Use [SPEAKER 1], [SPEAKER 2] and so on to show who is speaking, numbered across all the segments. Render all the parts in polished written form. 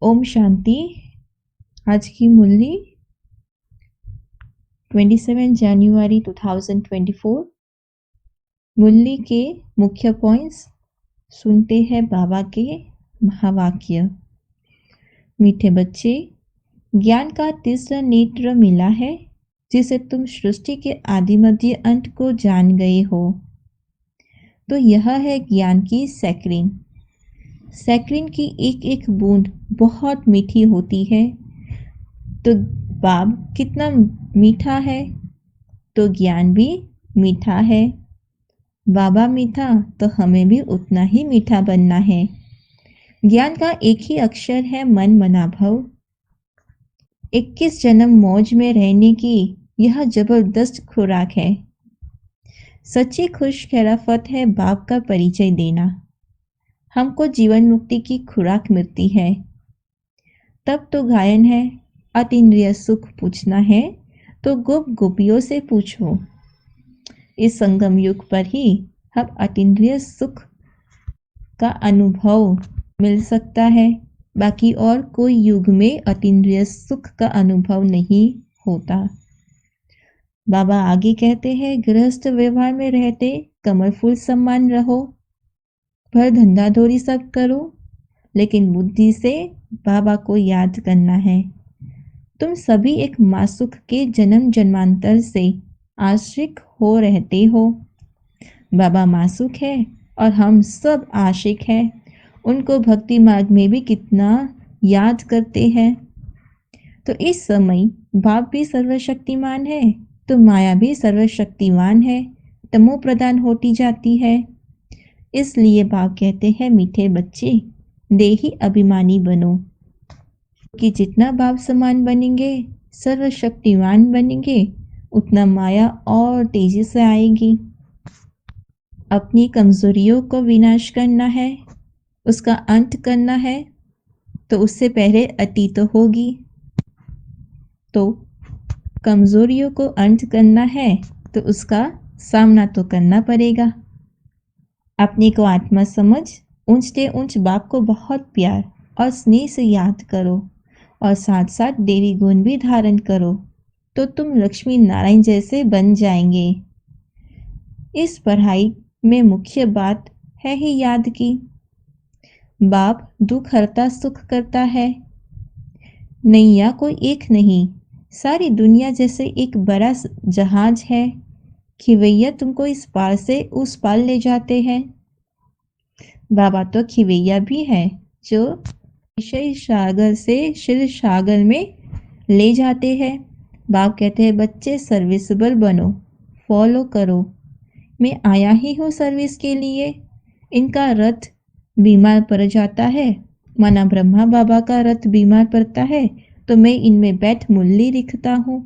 [SPEAKER 1] ओम शांति। आज की मुरली 27 जनवरी 2024। मुरली के मुख्य पॉइंट्स सुनते हैं बाबा के महावाक्य। मीठे बच्चे, ज्ञान का तीसरा नेत्र मिला है जिसे तुम सृष्टि के आदि मध्य अंत को जान गए हो। तो यह है ज्ञान की सैक्रिन। सैक्रिन की एक एक बूंद बहुत मीठी होती है। तो बाब कितना मीठा है, तो ज्ञान भी मीठा है। बाबा मीठा तो हमें भी उतना ही मीठा बनना है। ज्ञान का एक ही अक्षर है मन मना भव। 21 जन्म मौज में रहने की यह जबरदस्त खुराक है। सच्ची खुश खैराफत है बाप का परिचय देना। हमको जीवन मुक्ति की खुराक मिलती है। तब तो गायन है, अतीन्द्रिय सुख पूछना है तो गोप गोपियों से पूछो। इस संगम युग पर ही हम अतीन्द्रिय सुख का अनुभव मिल सकता है। बाकी और कोई युग में अतीन्द्रिय सुख का अनुभव नहीं होता। बाबा आगे कहते हैं, गृहस्थ व्यवहार में रहते कमर फूल सम्मान रहो, भर धंधा धोरी सब करो, लेकिन बुद्धि से बाबा को याद करना है। तुम सभी एक मासुक के जन्म जन्मांतर से आशिक हो रहते हो। बाबा मासुक है और हम सब आशिक हैं। उनको भक्ति मार्ग में भी कितना याद करते हैं। तो इस समय बाप भी सर्वशक्तिमान है तो माया भी सर्वशक्तिमान है, तमो प्रदान होती जाती है। इसलिए बाप कहते हैं, मीठे बच्चे देही अभिमानी बनो, कि जितना बाप समान बनेंगे, सर्वशक्तिमान बनेंगे, उतना माया और तेजी से आएगी। अपनी कमजोरियों को विनाश करना है, उसका अंत करना है, तो उससे पहले अति तो होगी। तो कमजोरियों को अंत करना है तो उसका सामना तो करना पड़ेगा। अपने को आत्मा समझ ऊंचते ऊंच बाप को बहुत प्यार और स्नेह से याद करो और साथ साथ देवी गुण भी धारण करो, तो तुम लक्ष्मी नारायण जैसे बन जाएंगे। इस पढ़ाई में मुख्य बात है ही याद की। बाप दुख हरता सुख करता है। नैया कोई एक नहीं, सारी दुनिया जैसे एक बड़ा जहाज है। खिवैया तुमको इस पार से उस पार ले जाते हैं। बाबा तो खिवैया भी है जो विषय सागर से शिव सागर में ले जाते हैं। बाप कहते हैं, बच्चे सर्विसेबल बनो, फॉलो करो। मैं आया ही हूँ सर्विस के लिए। इनका रथ बीमार पड़ जाता है, माना ब्रह्मा बाबा का रथ बीमार पड़ता है, तो मैं इनमें बैठ मुरली लिखता हूँ।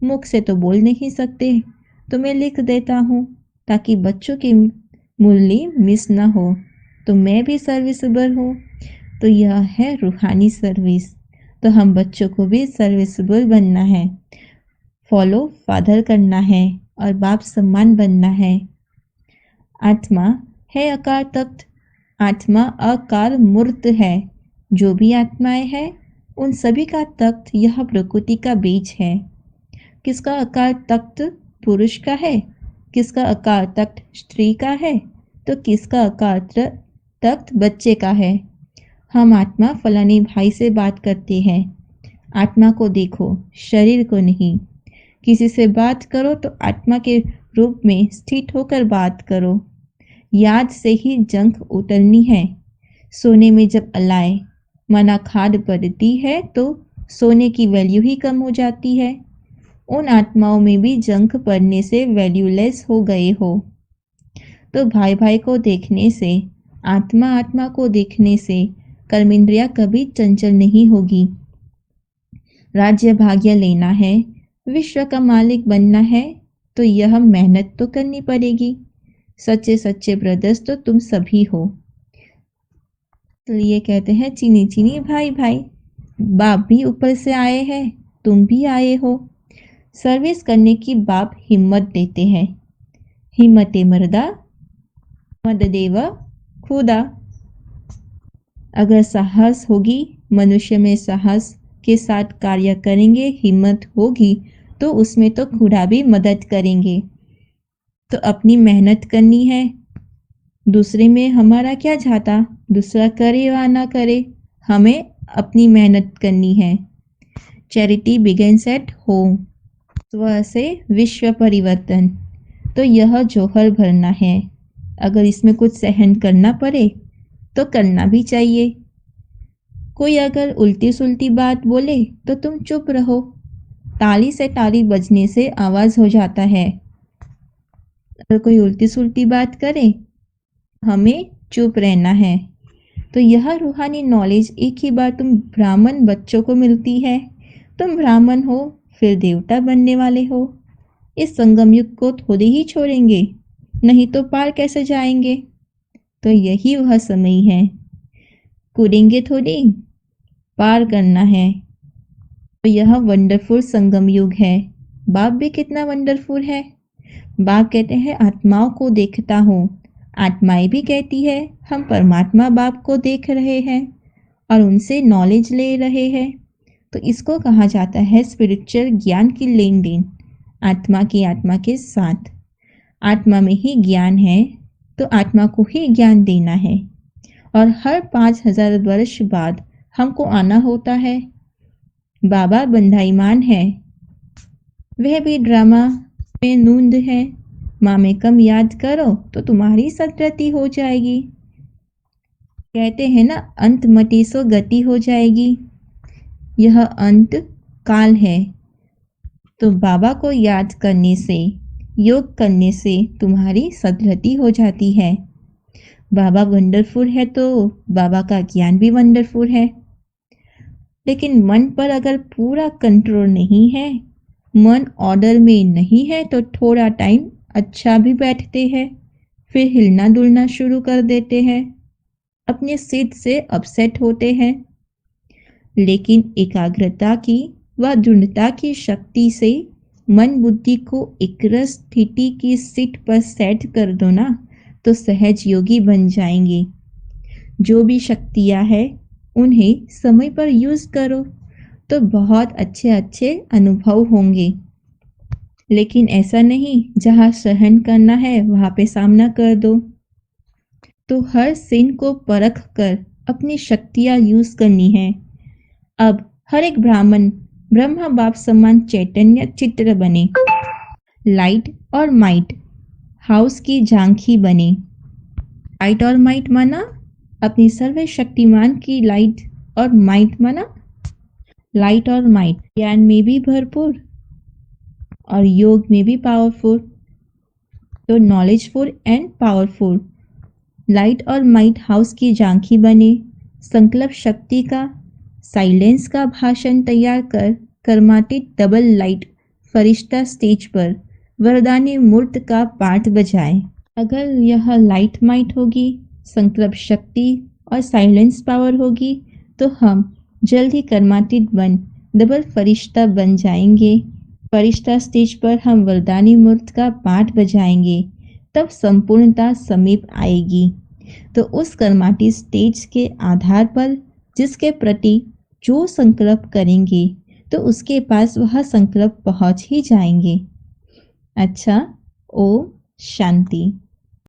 [SPEAKER 1] मुख से तो बोल नहीं सकते, तो मैं लिख देता हूँ ताकि बच्चों की मुरली मिस ना हो। तो मैं भी सर्विसेबल हूँ। तो यह है रूहानी सर्विस। तो हम बच्चों को भी सर्विसेबल बनना है, फॉलो फादर करना है और बाप सम्मान बनना है। आत्मा है अकार तख्त। आत्मा अकार मूर्त है। जो भी आत्माएं हैं उन सभी का तख्त यह प्रकृति का बीज है। किसका आकार तख्त पुरुष का है, किसका आकार तख्त स्त्री का है, तो किसका आकार तख्त बच्चे का है। हम आत्मा फलाने भाई से बात करते हैं। आत्मा को देखो, शरीर को नहीं। किसी से बात करो तो आत्मा के रूप में स्थित होकर बात करो। याद से ही जंख उतरनी है। सोने में जब अलाए मना खाद पड़ती है तो सोने की वैल्यू ही कम हो जाती है। उन आत्माओं में भी जंख पड़ने से वैल्यूलेस हो गए हो। तो भाई भाई को देखने से, आत्मा आत्मा को देखने से कर्मेंद्रिया कभी चंचल नहीं होगी। राज्य भाग्य लेना है, विश्व का मालिक बनना है, तो यह मेहनत तो करनी पड़ेगी। सच्चे सच्चे ब्रदर्स तो तुम सभी हो। तो ये कहते हैं, चीनी चीनी भाई भाई, बाप भी ऊपर से आए हैं, तुम भी आए हो। सर्विस करने की बाप हिम्मत देते हैं। हिम्मते मर्दा मद देव खुदा। अगर साहस होगी मनुष्य में साहस के साथ कार्य करेंगे, हिम्मत होगी तो उसमें तो खुदा भी मदद करेंगे। तो अपनी मेहनत करनी है। दूसरे में हमारा क्या जाता, दूसरा करे या ना करे, हमें अपनी मेहनत करनी है। Charity begins at home. स्व से विश्व परिवर्तन। तो यह जौहर भरना है। अगर इसमें कुछ सहन करना पड़े तो करना भी चाहिए। कोई अगर उल्टी सुल्टी बात बोले तो तुम चुप रहो। ताली से ताली बजने से आवाज हो जाता है। अगर कोई उल्टी सुल्टी बात करे हमें चुप रहना है। तो यह रूहानी नॉलेज एक ही बार तुम ब्राह्मण बच्चों को मिलती है। तुम ब्राह्मण हो फिर देवता बनने वाले हो। इस संगम युग को थोड़े ही छोड़ेंगे, नहीं तो पार कैसे जाएंगे। तो यही वह समय है, कूदेंगे थोड़ी, पार करना है। तो यह वंडरफुल संगम युग है। बाप भी कितना वंडरफुल है। बाप कहते हैं आत्माओं को देखता हूँ। आत्माएं भी कहती है हम परमात्मा बाप को देख रहे हैं और उनसे नॉलेज ले रहे हैं। तो इसको कहा जाता है स्पिरिचुअल ज्ञान की लेन देन, आत्मा की आत्मा के साथ। आत्मा में ही ज्ञान है तो आत्मा को ही ज्ञान देना है। और हर 5000 वर्ष बाद हमको आना होता है। बाबा बंधाईमान है, वह भी ड्रामा में नूंद है। माँ में कम याद करो तो तुम्हारी सदगति हो जाएगी। कहते हैं ना अंत मटी सो गति हो जाएगी। यह अंत काल है। तो बाबा को याद करने से, योग करने से तुम्हारी सदगति हो जाती है। बाबा वंडरफुल है तो बाबा का ज्ञान भी वंडरफुल है। लेकिन मन पर अगर पूरा कंट्रोल नहीं है, मन ऑर्डर में नहीं है तो थोड़ा टाइम अच्छा भी बैठते हैं, फिर हिलना डुलना शुरू कर देते हैं, अपने सीट से अपसेट होते हैं। लेकिन एकाग्रता की व दृढ़ता की शक्ति से मन बुद्धि को एक रस स्थिति की सीट पर सेट कर दो ना, तो सहज योगी बन जाएंगे। जो भी शक्तियाँ हैं उन्हें समय पर यूज करो तो बहुत अच्छे अच्छे अनुभव होंगे। लेकिन ऐसा नहीं, जहाँ सहन करना है वहाँ पे सामना कर दो। तो हर सीन को परख कर अपनी शक्तियाँ यूज करनी है। अब हर एक ब्राह्मण ब्रह्मा बाप समान चैतन्य चित्र बने, लाइट और माइट हाउस की झांकी बने। लाइट और माइट माना अपनी सर्वशक्तिमान की लाइट, और माइट माना लाइट और माइट ज्ञान में भी भरपूर और योग में भी पावरफुल। तो नॉलेजफुल एंड पावरफुल लाइट और माइट हाउस की झांकी बने। संकल्प शक्ति का, साइलेंस का भाषण तैयार कर कर्मातीत डबल लाइट फरिश्ता स्टेज पर वरदानी मूर्त का पाठ बजाए। अगर यह लाइट माइट होगी, संकल्प शक्ति और साइलेंस पावर होगी तो हम जल्द ही कर्मातीत बन डबल फरिश्ता बन जाएंगे। फरिश्ता स्टेज पर हम वरदानी मूर्त का पाठ बजाएंगे, तब संपूर्णता समीप आएगी। तो उस कर्माती स्टेज के आधार पर जिसके प्रति जो संकल्प करेंगे तो उसके पास वह संकल्प पहुंच ही जाएंगे। अच्छा, ओम शांति।